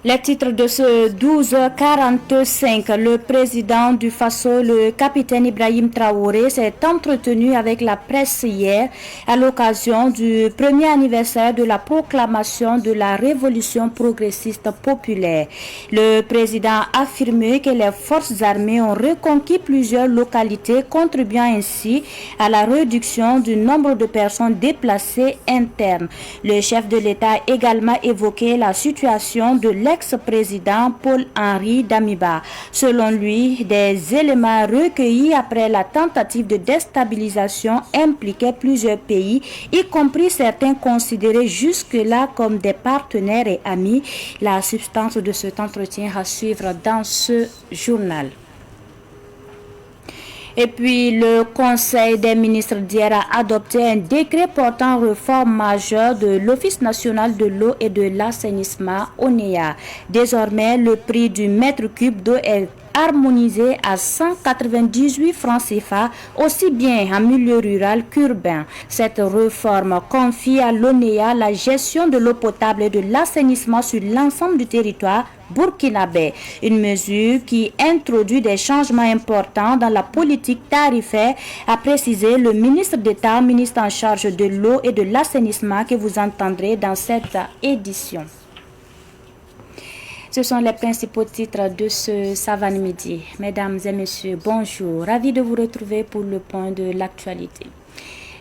Les titres de ce 12h45, le président du Faso, le capitaine Ibrahim Traoré, s'est entretenu avec la presse hier à l'occasion du premier anniversaire de la proclamation de la révolution progressiste populaire. Le président a affirmé que les forces armées ont reconquis plusieurs localités, contribuant ainsi à la réduction du nombre de personnes déplacées internes. Le chef de l'État a également évoqué la situation de l'ex-président Paul-Henri Damiba. Selon lui, des éléments recueillis après la tentative de déstabilisation impliquaient plusieurs pays, y compris certains considérés jusque-là comme des partenaires et amis. La substance de cet entretien à suivre dans ce journal. Et puis, le Conseil des ministres d'hier a adopté un décret portant réforme majeure de l'Office national de l'eau et de l'assainissement ONEA. Désormais, le prix du mètre cube d'eau est harmonisé à 198 francs CFA, aussi bien en milieu rural qu'urbain. Cette réforme confie à l'ONEA la gestion de l'eau potable et de l'assainissement sur l'ensemble du territoire burkinabé, une mesure qui introduit des changements importants dans la politique tarifaire, a précisé le ministre d'État, ministre en charge de l'eau et de l'assainissement que vous entendrez dans cette édition. Ce sont les principaux titres de ce Savane Midi. Mesdames et messieurs, bonjour. Ravi de vous retrouver pour le point de l'actualité.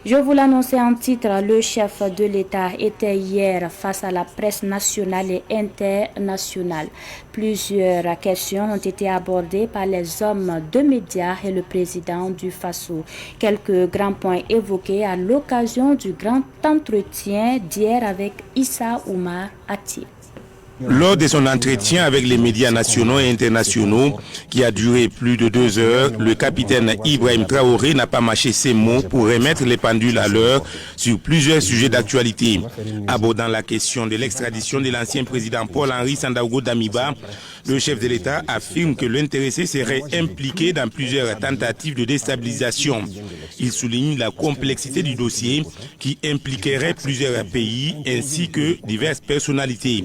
Je vous l'annonçais en titre, le chef de l'État était hier face à la presse nationale et internationale. Plusieurs questions ont été abordées par les hommes de médias et le président du Faso. Quelques grands points évoqués à l'occasion du grand entretien d'hier avec Issa Oumar Ati. Lors de son entretien avec les médias nationaux et internationaux, qui a duré plus de 2 heures, le capitaine Ibrahim Traoré n'a pas mâché ses mots pour remettre les pendules à l'heure sur plusieurs sujets d'actualité. Abordant la question de l'extradition de l'ancien président Paul-Henri Sandaogo Damiba, le chef de l'État affirme que l'intéressé serait impliqué dans plusieurs tentatives de déstabilisation. Il souligne la complexité du dossier qui impliquerait plusieurs pays ainsi que diverses personnalités.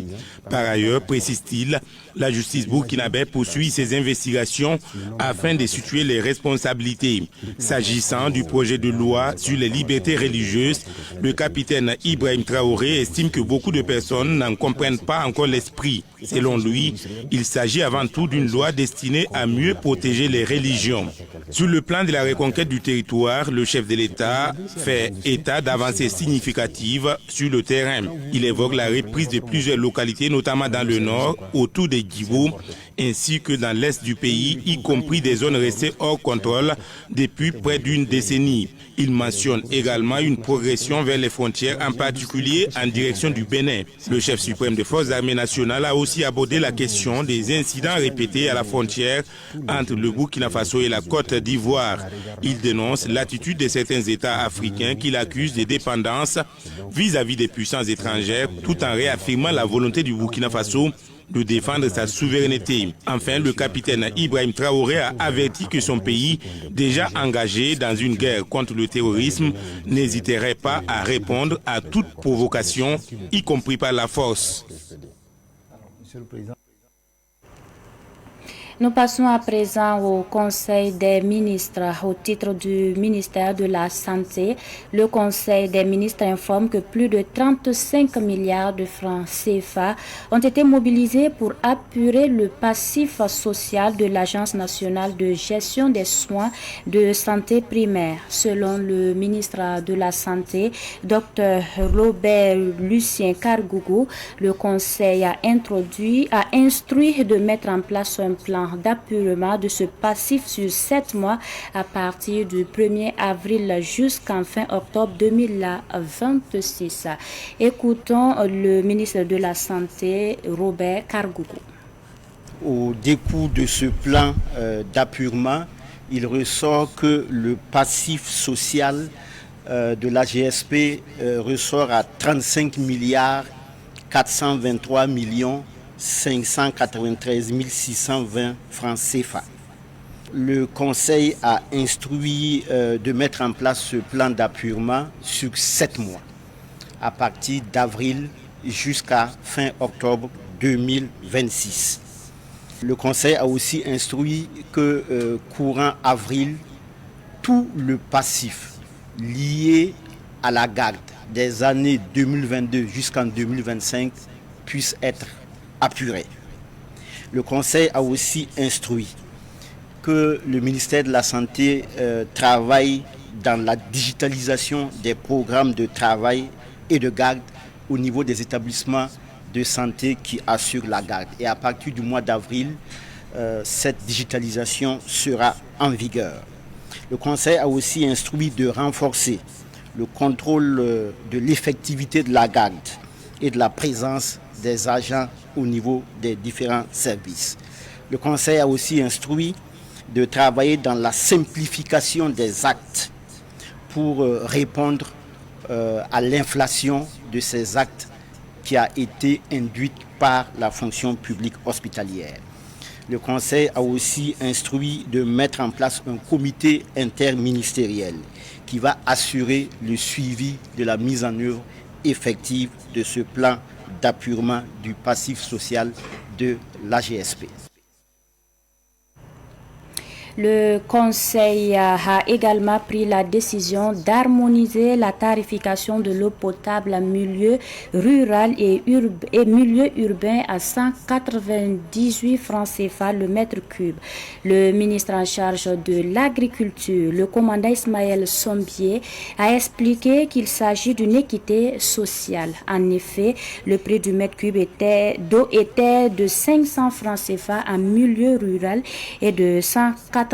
Par ailleurs, précise-t-il, la justice burkinabé poursuit ses investigations afin de situer les responsabilités. S'agissant du projet de loi sur les libertés religieuses, le capitaine Ibrahim Traoré estime que beaucoup de personnes n'en comprennent pas encore l'esprit. Selon lui, il s'agit avant tout d'une loi destinée à mieux protéger les religions. Sur le plan de la reconquête du territoire, le chef de l'État fait état d'avancées significatives sur le terrain. Il évoque la reprise de plusieurs localités, notamment dans le nord, autour de Djibo, ainsi que dans l'est du pays, y compris des zones restées hors contrôle depuis près d'une décennie. Il mentionne également une progression vers les frontières, en particulier en direction du Bénin. Le chef suprême des forces armées nationales a aussi abordé la question des incidents répétés à la frontière entre le Burkina Faso et la Côte d'Ivoire. Il dénonce l'attitude de certains États africains qu'il accuse de dépendance vis-à-vis des puissances étrangères, tout en réaffirmant la volonté du Burkina Faso de défendre sa souveraineté. Enfin, le capitaine Ibrahim Traoré a averti que son pays, déjà engagé dans une guerre contre le terrorisme, n'hésiterait pas à répondre à toute provocation, y compris par la force. Nous passons à présent au Conseil des ministres. Au titre du ministère de la Santé, le Conseil des ministres informe que plus de 35 milliards de francs CFA ont été mobilisés pour apurer le passif social de l'Agence nationale de gestion des soins de santé primaire. Selon le ministre de la Santé, Dr Robert Lucien Kargougou, le Conseil a instruit de mettre en place un plan d'apurement de ce passif sur 7 mois à partir du 1er avril jusqu'en fin octobre 2026. Écoutons le ministre de la Santé, Robert Kargougou. Au décours de ce plan d'appurement, il ressort que le passif social de la GSP ressort à 35 milliards 423 millions 593 620 francs CFA. Le Conseil a instruit de mettre en place ce plan d'appurement sur 7 mois, à partir d'avril jusqu'à fin octobre 2026. Le Conseil a aussi instruit que courant avril, tout le passif lié à la garde des années 2022 jusqu'en 2025 puisse être apuré. Le Conseil a aussi instruit que le ministère de la Santé travaille dans la digitalisation des programmes de travail et de garde au niveau des établissements de santé qui assurent la garde. Et à partir du mois d'avril, cette digitalisation sera en vigueur. Le Conseil a aussi instruit de renforcer le contrôle de l'effectivité de la garde et de la présence des agents au niveau des différents services. Le Conseil a aussi instruit de travailler dans la simplification des actes pour répondre à l'inflation de ces actes qui a été induite par la fonction publique hospitalière. Le Conseil a aussi instruit de mettre en place un comité interministériel qui va assurer le suivi de la mise en œuvre effective de ce plan d'appurement du passif social de la GSP. Le Conseil a également pris la décision d'harmoniser la tarification de l'eau potable en milieu rural et milieu urbain à 198 francs CFA le mètre cube. Le ministre en charge de l'Agriculture, le commandant Ismaël Sombier, a expliqué qu'il s'agit d'une équité sociale. En effet, le prix du mètre cube d'eau était de 500 francs CFA en milieu rural et de 198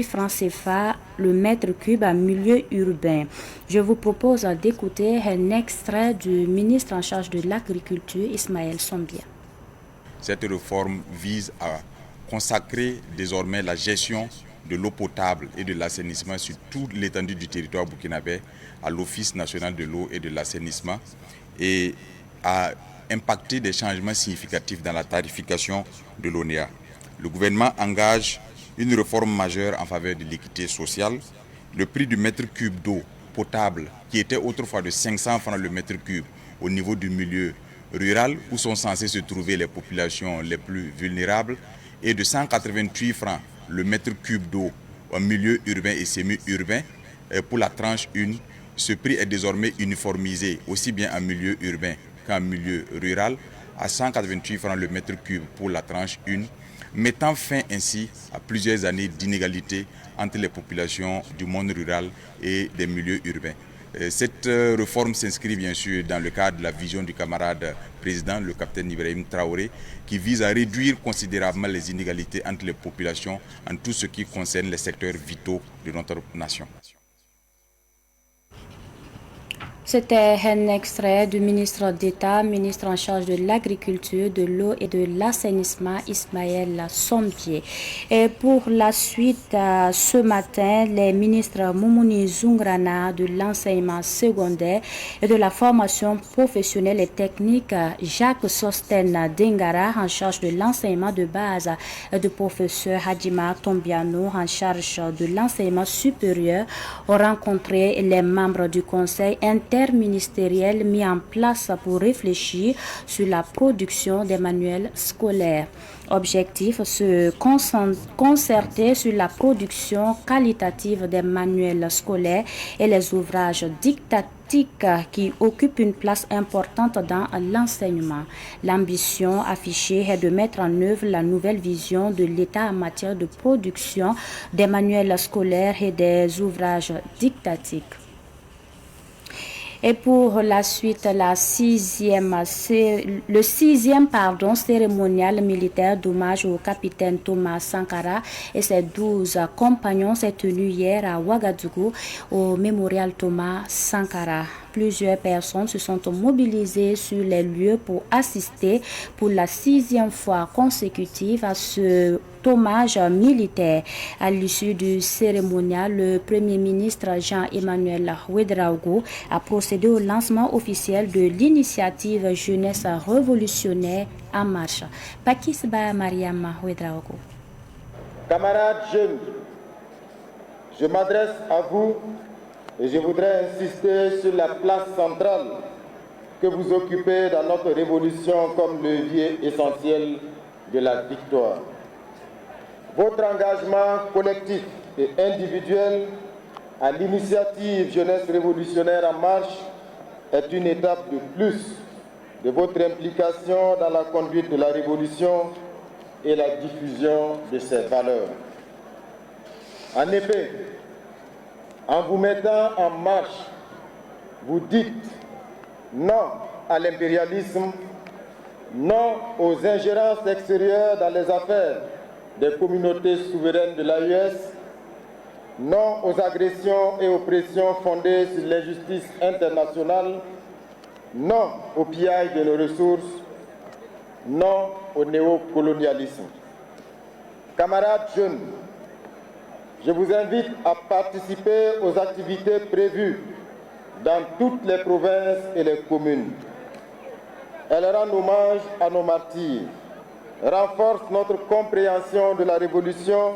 francs CFA le mètre cube en milieu urbain. Je vous propose d'écouter un extrait du ministre en charge de l'Agriculture, Ismaël Sombier. Cette réforme vise à consacrer désormais la gestion de l'eau potable et de l'assainissement sur toute l'étendue du territoire burkinabé à l'Office national de l'eau et de l'assainissement et à impacter des changements significatifs dans la tarification de l'ONEA. Le gouvernement engage une réforme majeure en faveur de l'équité sociale. Le prix du mètre cube d'eau potable, qui était autrefois de 500 francs le mètre cube au niveau du milieu rural, où sont censées se trouver les populations les plus vulnérables, est de 188 francs le mètre cube d'eau en milieu urbain et semi-urbain. Pour la tranche 1, ce prix est désormais uniformisé aussi bien en milieu urbain qu'en milieu rural à 188 francs le mètre cube pour la tranche 1, mettant fin ainsi à plusieurs années d'inégalité entre les populations du monde rural et des milieux urbains. Cette réforme s'inscrit bien sûr dans le cadre de la vision du camarade président, le capitaine Ibrahim Traoré, qui vise à réduire considérablement les inégalités entre les populations en tout ce qui concerne les secteurs vitaux de notre nation. C'était un extrait du ministre d'État, ministre en charge de l'Agriculture, de l'eau et de l'assainissement, Ismaël Sombier. Et pour la suite, ce matin, les ministres Moumouni Zungrana de l'enseignement secondaire et de la formation professionnelle et technique, Jacques Sosten Dengara en charge de l'enseignement de base, et de professeur Hadjima Tombiano en charge de l'enseignement supérieur ont rencontré les membres du conseil interministériel mis en place pour réfléchir sur la production des manuels scolaires. Objectif, se concerter sur la production qualitative des manuels scolaires et les ouvrages didactiques qui occupent une place importante dans l'enseignement. L'ambition affichée est de mettre en œuvre la nouvelle vision de l'État en matière de production des manuels scolaires et des ouvrages didactiques. Et pour la suite, le sixième cérémonial militaire d'hommage au capitaine Thomas Sankara et ses 12 compagnons s'est tenu hier à Ouagadougou au mémorial Thomas Sankara. Plusieurs personnes se sont mobilisées sur les lieux pour assister pour la 6e fois consécutive à ce hommage militaire. À l'issue du cérémonial, le Premier ministre Jean-Emmanuel Ouédraogo a procédé au lancement officiel de l'initiative Jeunesse révolutionnaire en marche. Pakisba Mariam Ouédraogo. Camarades jeunes, je m'adresse à vous et je voudrais insister sur la place centrale que vous occupez dans notre révolution comme levier essentiel de la victoire. Votre engagement collectif et individuel à l'initiative Jeunesse révolutionnaire en marche est une étape de plus de votre implication dans la conduite de la révolution et la diffusion de ses valeurs. En effet, en vous mettant en marche, vous dites non à l'impérialisme, non aux ingérences extérieures dans les affaires des communautés souveraines de l'AES, non aux agressions et oppressions fondées sur l'injustice internationale, non au pillage de nos ressources, non au néocolonialisme. Camarades jeunes, je vous invite à participer aux activités prévues dans toutes les provinces et les communes. Elles rendent hommage à nos martyrs, renforcent notre compréhension de la révolution,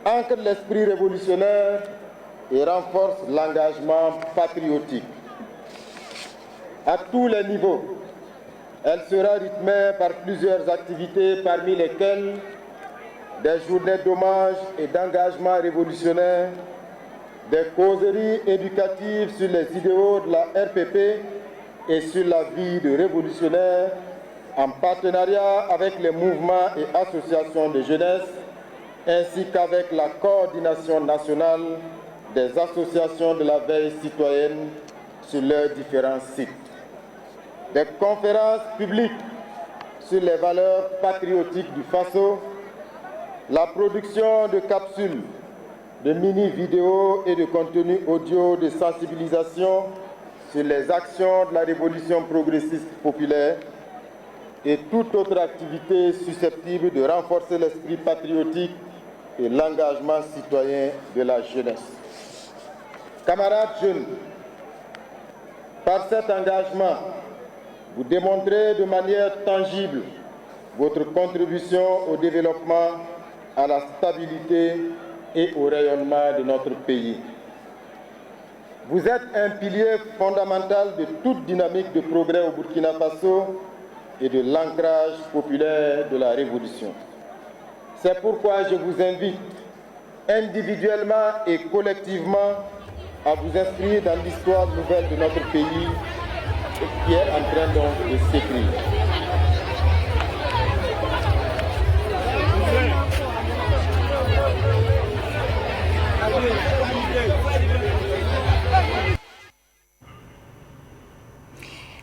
ancrent l'esprit révolutionnaire et renforcent l'engagement patriotique. À tous les niveaux, elle sera rythmée par plusieurs activités, parmi lesquelles des journées d'hommage et d'engagement révolutionnaire, des causeries éducatives sur les idéaux de la RPP et sur la vie de révolutionnaires, en partenariat avec les mouvements et associations de jeunesse, ainsi qu'avec la coordination nationale des associations de la veille citoyenne sur leurs différents sites. Des conférences publiques sur les valeurs patriotiques du Faso, la production de capsules, de mini-vidéos et de contenus audio de sensibilisation sur les actions de la révolution progressiste populaire et toute autre activité susceptible de renforcer l'esprit patriotique et l'engagement citoyen de la jeunesse. Camarades jeunes, par cet engagement, vous démontrez de manière tangible votre contribution au développement, à la stabilité et au rayonnement de notre pays. Vous êtes un pilier fondamental de toute dynamique de progrès au Burkina Faso et de l'ancrage populaire de la révolution. C'est pourquoi je vous invite individuellement et collectivement à vous inscrire dans l'histoire nouvelle de notre pays qui est en train donc de s'écrire.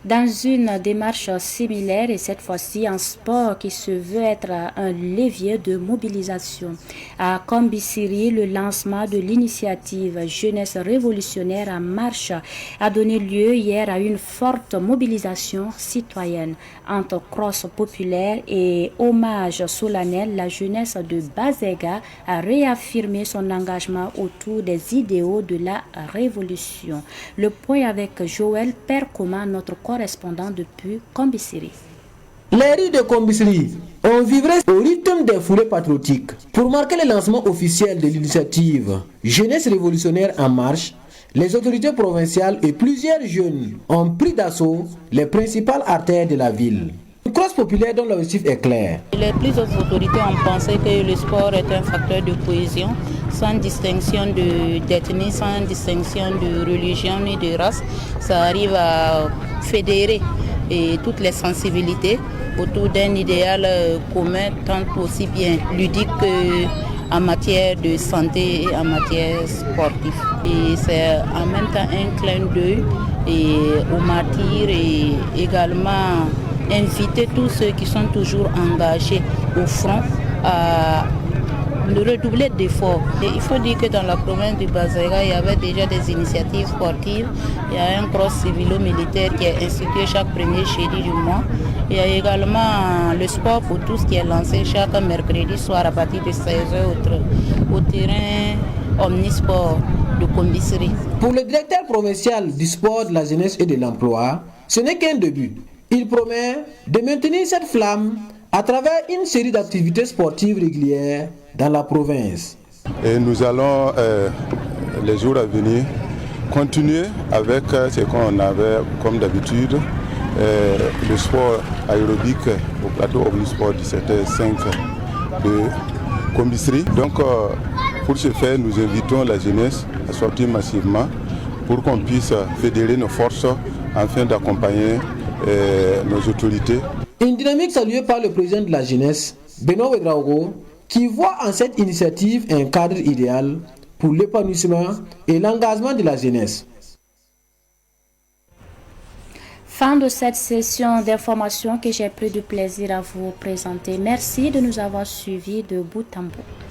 Dans une démarche similaire et cette fois-ci en sport qui se veut être un levier de mobilisation. À Kombisiri, le lancement de l'initiative Jeunesse révolutionnaire en marche a donné lieu hier à une forte mobilisation citoyenne. Entre cross populaire et hommage solennel, la jeunesse de Bazega a réaffirmé son engagement autour des idéaux de la révolution. Le point avec Joël Percoma, notre correspondant depuis Kombisiri. Les rues de Kombisiri ont vibré au rythme des foulées patriotiques. Pour marquer le lancement officiel de l'initiative Jeunesse révolutionnaire en marche, les autorités provinciales et plusieurs jeunes ont pris d'assaut les principales artères de la ville. Une crosse populaire dont l'objectif est clair. Les plus hautes autorités ont pensé que le sport est un facteur de cohésion, sans distinction d'ethnie, sans distinction de religion ni de race. Ça arrive à fédérer toutes les sensibilités autour d'un idéal commun, tant aussi bien ludique qu'en matière de santé et en matière sportive. Et c'est en même temps un clin d'œil aux martyrs et également inviter tous ceux qui sont toujours engagés au front à redoubler d'efforts. Et il faut dire que dans la province du Bazaïra, il y avait déjà des initiatives sportives. Il y a un cross civilo-militaire qui est institué chaque premier jeudi du mois. Il y a également le sport pour tous qui est lancé chaque mercredi soir à partir de 16h au terrain Omnisport de Combisserie. Pour le directeur provincial du sport, de la jeunesse et de l'emploi, ce n'est qu'un début. Il promet de maintenir cette flamme à travers une série d'activités sportives régulières dans la province. Et nous allons, les jours à venir, continuer avec ce qu'on avait comme d'habitude, le sport aérobique au plateau Omnisport 17h05 de Combisserie. Donc, pour ce faire, nous invitons la jeunesse à sortir massivement pour qu'on puisse fédérer nos forces afin d'accompagner nos autorités. Une dynamique saluée par le président de la jeunesse, Benoît Ouedraogo, qui voit en cette initiative un cadre idéal pour l'épanouissement et l'engagement de la jeunesse. Fin de cette session d'information que j'ai pris du plaisir à vous présenter. Merci de nous avoir suivis de bout en bout.